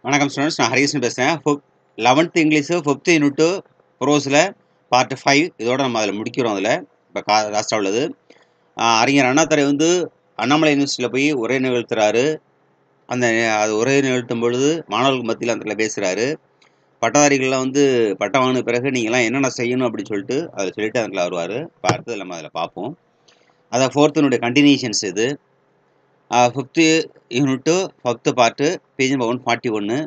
வணக்கம் ஸ்டூடெண்ட்ஸ், நான் ஹரிகிருஷ்ணன் பேசுகிறேன். 11th English 5th unit ப்ரோஸில் part 5 இதோட நம்ம அதில் முடிக்கிறோம். அதில் இப்போ லாஸ்ட்டாக உள்ளது. அறிஞர் அண்ணாதுரை வந்து அண்ணாமலை யூனிவர்சிட்டியில் போய் உரை நிகழ்த்துறாரு. அது உரை நிகழ்த்தும் பொழுது மாணவர்களுக்கு மத்தியில் அந்த பேசுகிறாரு. பட்டதாரிகள்லாம் வந்து பட்டம் வாங்கின பிறகு நீங்கள்லாம் என்னென்ன செய்யணும் அப்படின்னு சொல்லிட்டு அதில் சொல்லிட்டு அதில் வருவார். இப்போ அடுத்தது நம்ம அதில் பார்ப்போம். அதை 4th கண்டினியூஷன்ஸ் இது. 5th unit 5th part page number 141.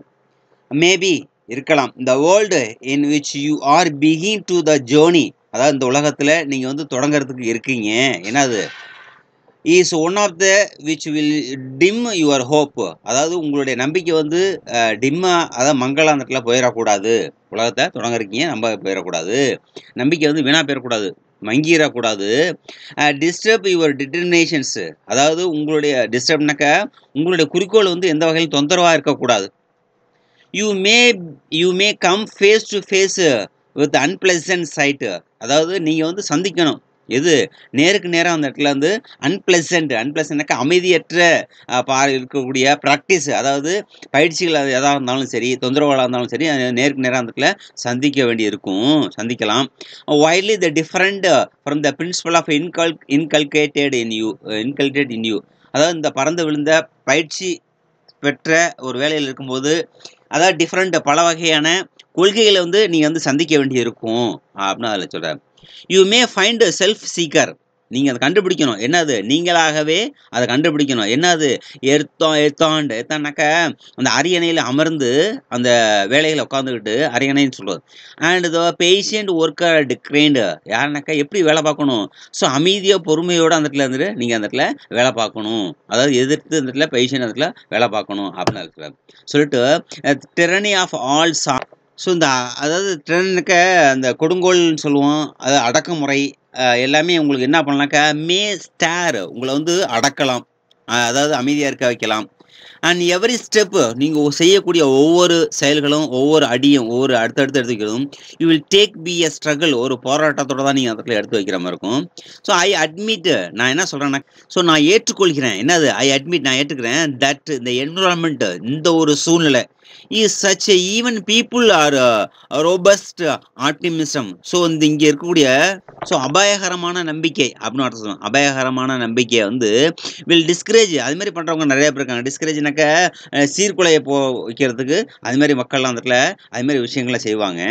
Maybe இருக்கலாம். இந்த world in which you are begin to the journey, அதாவது இந்த உலகத்தில் நீங்கள் வந்து தொடங்கிறதுக்கு இருக்கீங்க. என்னது is one of the which will dim your hope, அதாவது உங்களுடைய நம்பிக்கை வந்து டிம்மாக, அதாவது மங்களாந்தத்தில் போயிடக்கூடாது. உலகத்தை தொடங்குறீங்க, நம்ப போயிடக்கூடாது. நம்பிக்கை வந்து வீணாக போயிடக்கூடாது, மங்கிடக்கூடாது. டிஸ்டர்ப் யுவர் டிட்டர்மினேஷன்ஸ், அதாவது உங்களுடைய டிஸ்டர்ப்னாக்கா உங்களுடைய குறிக்கோள் வந்து எந்த வகையில் தொந்தரவாக இருக்கக்கூடாது. You may come face to face with unpleasant sight, அதாவது நீங்கள் வந்து சந்திக்கணும். எது நேருக்கு நேரம் அந்த இடத்துல வந்து அன்பிளசன்ட்னாக்கா அமைதியற்ற இருக்கக்கூடிய ப்ராக்டிஸ், அதாவது பயிற்சிகள் அது எதாக இருந்தாலும் சரி, தொந்தரவுகளாக இருந்தாலும் சரி, நேருக்கு நேரம் அந்த இடத்துல சந்திக்க வேண்டி இருக்கும், சந்திக்கலாம். Widely the different from the principle of inculcated in you, அதாவது இந்த பறந்து விழுந்த பயிற்சி பெற்ற ஒரு வேலையில் இருக்கும்போது, அதாவது டிஃப்ரெண்ட் பல வகையான கொள்கைகளை வந்து நீங்கள் வந்து சந்திக்க வேண்டி இருக்கும் அப்படின்னு அதில் சொல்கிறார். You may find self seeker, நீங்கள் அதை கண்டுபிடிக்கணும். என்னது நீங்களாகவே அதை கண்டுபிடிக்கணும். என்னது எத்தான்னாக்கா அந்த அரியணையில் அமர்ந்து அந்த வேலைகளை உட்காந்துக்கிட்டு அரியணைன்னு சொல்லுவது. அண்ட் த பேஷண்ட் ஒர்க்கர் டிக்ரைண்டு, யாருனாக்கா எப்படி வேலை பார்க்கணும். ஸோ அமைதியாக பொறுமையோடு அந்த இடத்துல இருந்துட்டு நீங்கள் அந்த இடத்துல வேலை பார்க்கணும், அதாவது எதிர்த்து அந்த இடத்துல பேஷண்ட் அந்த இடத்துல வேலை பார்க்கணும் அப்படின்னு இருக்கிறார். சொல்லிட்டு டிரனி ஆஃப் ஆல் சா, ஸோ இந்த அதாவது டிரனுக்க அந்த கொடுங்கோல்னு சொல்லுவோம், அது அடக்குமுறை எல்லாமே உங்களுக்கு என்ன பண்ணலாக்கா மே ஸ்டார், உங்களை வந்து அடக்கலாம், அதாவது அமைதியாக இருக்க வைக்கலாம். அண்ட் எவரி ஸ்டெப்பு, நீங்கள் செய்யக்கூடிய ஒவ்வொரு செயல்களும், ஒவ்வொரு அடியும், ஒவ்வொரு அடுத்தடுத்து எடுத்து வைக்கிறதும், you will take B a struggle, ஒரு போராட்டத்தோடு தான் நீங்கள் அந்த எடுத்து வைக்கிற மாதிரி இருக்கும். ஸோ ஐ அட்மிட், நான் என்ன சொல்கிறேன்னா, ஸோ நான் ஏற்றுக்கொள்கிறேன். என்னது ஐ அட்மிட், நான் ஏற்றுக்கிறேன். தட் இந்த என்விரான்மெண்ட், இந்த ஒரு சூழ்நிலை is such a even people are robust optimism. So இந்த இங்கே இருக்கக்கூடிய ஸோ அபாயகரமான நம்பிக்கை அப்படின்னு அர்த்தம் சொல்லுவோம். அபாயகரமான நம்பிக்கையை வந்து வில் டிஸ்கரேஜ், அது மாதிரி பண்ணுறவங்க நிறைய பேர் இருக்காங்க. டிஸ்கரேஜ்னாக்க சீர்குலையை வைக்கிறதுக்கு அது மாதிரி மக்கள்லாம் அந்த இடத்துல அது மாதிரி விஷயங்களை செய்வாங்க.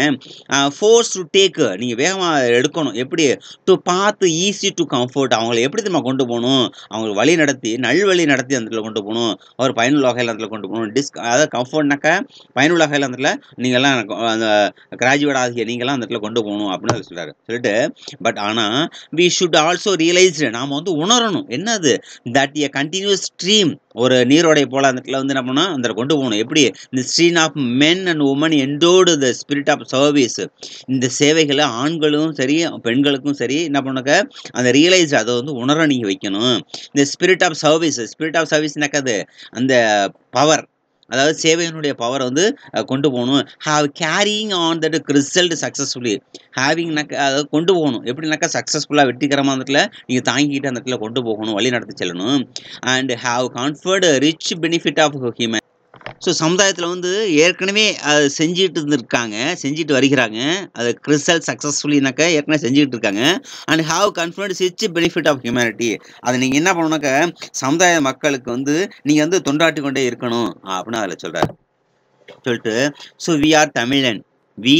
ஃபோர்ஸ் டு டேக், நீங்கள் வேகமாக எடுக்கணும். எப்படி டு பார்த்து ஈஸி டு கம்ஃபர்ட், அவங்களை எப்படி நம்ம கொண்டு போகணும், அவங்களுக்கு வழி நடத்தி நல்வழி நடத்தி அந்த இடத்துல கொண்டு போகணும், அவர் பயனுள்ள வகையில் அந்த இடத்துல கொண்டு போகணும். அதாவது கம்ஃபர்ட்னாக்கா பயனுள்ள வகையில் அந்த இடத்துல நீங்கள்லாம் அந்த கிராஜுவேட் ஆகிய நீங்கள்லாம் அந்த இடத்துல கொண்டு போகணும் அப்படின்னு சொல்கிறாரு. சொல்லிட்டு பட் ஆனால் வி ஷுட் ஆல்சோ ரியலைஸ், நாம் வந்து உணரணும். என்னது தட் எ கண்டினியூஸ் ஸ்ட்ரீம், ஒரு நீரோடை போல் அந்த இடத்துல வந்து என்ன பண்ணணும், அந்த கொண்டு போகணும். எப்படி இந்த stream of men and women endowed the spirit of service, இந்த சேவைகளை ஆண்களும் சரி பெண்களுக்கும் சரி என்ன பண்ணுங்க அந்த ரியலைஸ், அதை வந்து உணர நீங்கள் வைக்கணும். இந்த ஸ்பிரிட் ஆஃப் சர்வீஸ்னாக்கா அது அந்த பவர், அதாவது சேவையினுடைய பவரை வந்து கொண்டு போகணும். Have carrying on that result successfully, ஹேவிங்னாக்கா அதாவது கொண்டு போகணும். எப்படின்னாக்கா சக்ஸஸ்ஃபுல்லாக வெற்றிகரமாக அந்த இடத்துல நீங்கள் தாங்கிக்கிட்டு அந்த இடத்துல கொண்டு போகணும், வழி நடத்தி செல்லணும். And have comfort rich benefit of human. So சமுதாயத்தில் வந்து ஏற்கனவே அது செஞ்சுட்டு வருகிறாங்க. அது ரிசல்ட் சக்ஸஸ்ஃபுல்லினாக்கா ஏற்கனவே செஞ்சுக்கிட்டு இருக்காங்க. And have confidence rich benefit of humanity, அதை நீங்கள் என்ன பண்ணணுனாக்கா சமுதாய மக்களுக்கு வந்து நீங்கள் வந்து தொண்டாட்டி கொண்டே இருக்கணும் அப்படின்னு அதில் சொல்கிறார். சொல்லிட்டு ஸோ வி ஆர் தமிழன், வி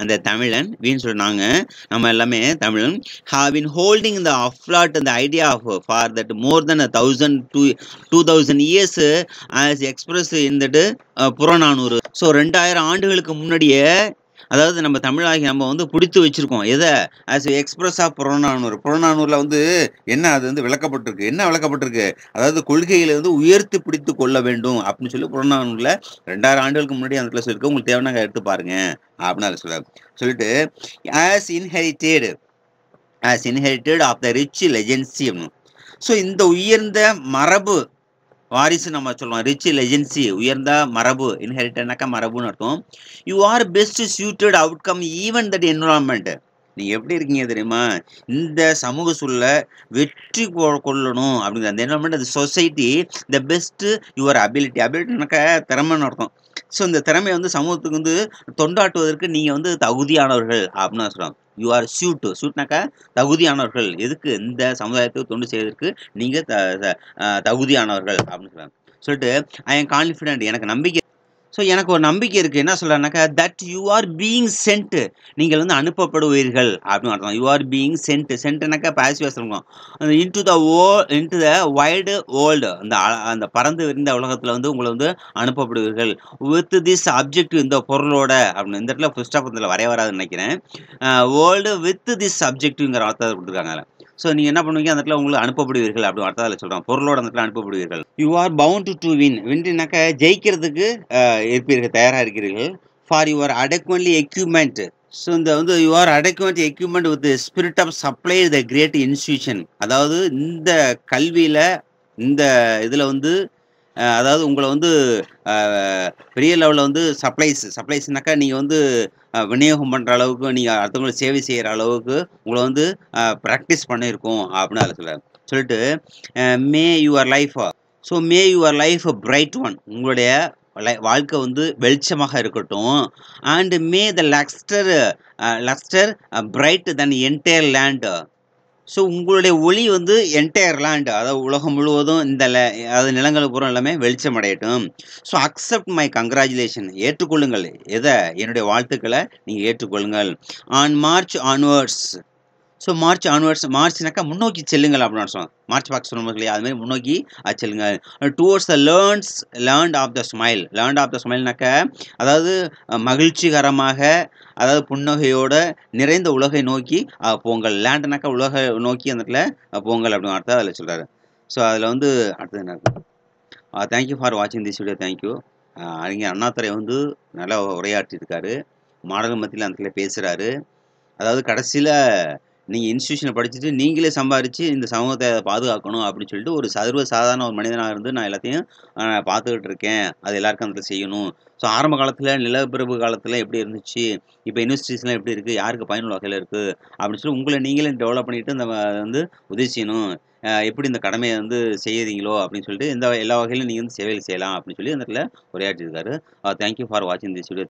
அந்த தமிழன், வீன்னு சொல்லினாங்க நம்ம எல்லாமே தமிழன், have been holding the afloat அந்த idea of for that more then 2000 years as express in that Purananuru. So 2000 ஆண்டுகளுக்கு முன்னாடியே, அதாவது நம்ம தமிழாகி நம்ம வந்து பிடித்து வச்சுருக்கோம். எதை ஆஸ் எக்ஸ்பிரஸ் ஆஃப் புறநானூரில் வந்து என்ன அது வந்து விளக்கப்பட்டிருக்கு. என்ன விளக்கப்பட்டிருக்கு, அதாவது கொள்கைகளை வந்து உயர்த்தி பிடித்து கொள்ள வேண்டும் அப்படின்னு சொல்லி புறநானூரில் 2000 ஆண்டுகளுக்கு முன்னாடி அந்த கிளாஸ் இருக்குது. உங்களுக்கு தேவைன்னா எடுத்து பாருங்க அப்படின்னு அதை சொல்லிட்டு as inherited of the rich legacy. So இந்த உயர்ந்த மரபு வாரிசு நம்ம சொல்லுவோம், ரிச் லெஜென்சி, உயர்ந்த மரபு, இன்ஹெரிட்டட்னாக்கா மரபுன்னு அர்த்தம். You R best suited outcome even that environment, நீங்கள் எப்படி இருக்கீங்க தெரியுமா, இந்த சமூக சூழலை வெற்றி கொள்ளணும் அப்படிங்கிற அந்த என்விரான்மெண்ட், அந்த சொசைட்டி த பெஸ்ட் யுவர் அபிலிட்டினாக்கா திறமைன்னு அர்த்தம். ஸோ இந்த திறமைய வந்து சமூகத்துக்கு வந்து தொண்டாற்றுவதற்கு நீங்க வந்து தகுதியானவர்கள் அப்படின்னு தான் சொல்றாங்க. யூ ஆர் சூட்னாக்கா தகுதியானவர்கள். எதுக்கு? இந்த சமுதாயத்துக்கு தொண்டு செய்வதற்கு நீங்க த த தகுதியானவர்கள் அப்படின்னு சொல்றாங்க. சொல்லிட்டு ஐ அம் கான்ஃபிடென்ட் எனக்கு நம்பிக்கை. ஸோ எனக்கு ஒரு நம்பிக்கை இருக்கு. என்ன சொல்றாருனாக்கா, that you are being sent. நீங்கள் வந்து அனுப்பப்படுவீர்கள் அப்படின்னு அர்த்தம். யூ ஆர் பீயிங் சென்ட்னாக்கா பாசிவா சொல்லுவோம். Into the into the wide world அந்த பறந்து விரிந்த உலகத்துல வந்து உங்கள வந்து அனுப்பப்படுவீர்கள். வித் திஸ் அப்ஜெக்டிவ் இந்த பொருளோட அப்படின்னு இந்த இடத்துல ஃபுல் ஸ்டாப் இதுல வரைய வராதுன்னு நினைக்கிறேன். வேர்ல்டு வித் திஸ் அப்ஜெக்டிவ்ங்கிற அர்த்தத்தை கொடுத்துருக்காங்க அதுல. ஸோ நீங்க என்ன பண்ணுவீங்க அந்த இடத்துல உங்களுக்கு அனுப்பப்படுவீர்கள் அப்படின்னு அர்த்தம் அதில் சொல்றாங்க. பொருளோட அந்த இடத்துல அனுப்பப்படுவீர்கள். You are bound to win. வின்னாக்கா ஜெயிக்கிறதுக்கு இருப்பீர்கள், தயாரா இருக்கிறீர்கள். For your adequately equipment. So இந்த வந்து you are adequate equipment with spirit of supply the great institution. அதாவது இந்த கல்வியில இந்த இதுல வந்து அதாவது உங்கள வந்து அ பெரிய லெவல்ல வந்து சப்ளைஸ்னாக்கா நீங்க வந்து விநியோகம் பண்ற அளவுக்கு, நீங்க அடுத்தவங்களுக்கு சேவை செய்ற அளவுக்கு உங்கள வந்து பிராக்டிஸ் பண்ணியிருக்கோம் அப்படின்னு அதில சொல்றாரு. சொல்லிட்டு may your life may your life bright one. உங்களுடைய வாழ்க்கை வந்து வெளிச்சமாக இருக்கட்டும். And may the luster bright then entire land. So உங்களுடைய ஒளி வந்து என்டையர் லேண்ட், அதாவது உலகம் முழுவதும் இந்த அதாவது நிலங்கள் பூரா எல்லாமே வெளிச்சம் அடையட்டும். So accept my congratulation. ஏற்றுக்கொள்ளுங்கள். என்னுடைய வாழ்த்துக்களை நீங்கள் ஏற்றுக்கொள்ளுங்கள். On march onwards. ஸோ மார்ச்னாக்கா முன்னோக்கி செல்லுங்கள் அப்படின்னு அர்த்தம். மார்ச் பாக்ஸ் சொல்லுவோம் இல்லையா, அது மாதிரி முன்னோக்கி செல்லுங்கள். Towards the learned of the ஸ்மைல்னாக்கா அதாவது மகிழ்ச்சிகரமாக, அதாவது புன்னகையோட நிறைந்த உலகை நோக்கி போங்கள். லேண்ட்னாக்கா உலக நோக்கி அந்த இடத்துல போங்கள் அப்படின்னு அர்த்தம் அதில் சொல்றாரு. ஸோ அதில் வந்து அடுத்தது என்ன இருக்கு? தேங்க்யூ ஃபார் வாட்சிங் திஸ் வீடியோ. தேங்க்யூ. அறிஞர் அண்ணாதுரை வந்து நல்லா உரையாற்றியிருக்காரு. மாணவர்கள் மத்தியில் அந்த இடத்துல பேசுகிறாரு. அதாவது கடைசியில நீங்க இன்ஸ்டிடியூஷன்ல படிச்சுட்டு நீங்களே சம்பாரிச்சு இந்த சமூகத்த பாதுகாக்கணும் அப்படின்னு சொல்லிட்டு ஒரு சர்வ சாதாரண ஒரு மனிதனா இருந்து நான் எல்லாத்தையும் பார்த்துக்கிட்டு இருக்கேன். அது எல்லாருக்கும் அந்த செய்யணும். ஸோ ஆரம்ப காலத்துல நிலப்பிரபு காலத்துல எப்படி இருந்துச்சு? இப்ப யூனிவர்சிட்டீஸ்லாம் எப்படி இருக்கு? யாருக்கு பயனுள்ள வகையில இருக்கு? அப்படின்னு சொல்லி உங்கள நீங்களே டெவலப் பண்ணிட்டு இந்த வந்து உதவி செய்யணும். எப்படி இந்த கடமைய வந்து செய்யறீங்களோ அப்படின்னு சொல்லிட்டு எல்லா வகையிலும் நீங்க வந்து சேவைகள் செய்யலாம் அப்படின்னு சொல்லி அந்த இடத்துல உரையாற்றியிருக்காரு. தேங்க்யூ ஃபார் வாட்சிங் திஸ் வீடியோ.